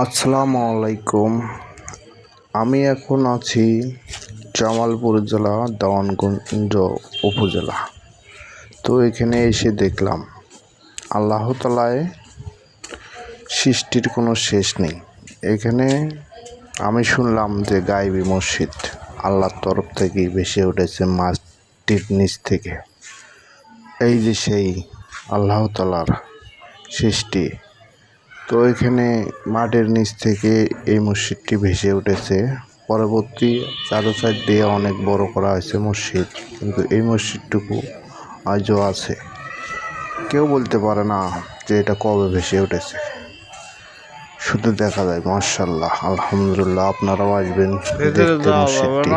আসসালামু আলাইকুম। আমি এখন আছি জামালপুর জেলা দেওয়ানগঞ্জ উপজেলা। তো এখানে এসে দেখলাম আল্লাহ তাআলার সৃষ্টির কোনো শেষ নেই। এখানে আমি শুনলাম যে গায়েবী মসজিদ আল্লাহর তরফ থেকেই ভেসে উঠেছে মাটির নিচ থেকে। এই যে সেই আল্লাহ তাআলার সৃষ্টি। তো এখানে মাটির নিচ থেকে এই মসজিদটি ভেসে উঠেছে। পরবর্তী চারো সাইড দিয়ে অনেক বড় করা হয়েছে মসজিদ, কিন্তু এই মসজিদটুকু আজও আছে। কেউ বলতে পারে না যে এটা কবে ভেসে উঠেছে, শুধু দেখা যায় মাশাআল্লাহ আলহামদুলিল্লাহ। আপনারাও আসবেন দেখতে মসজিদটি।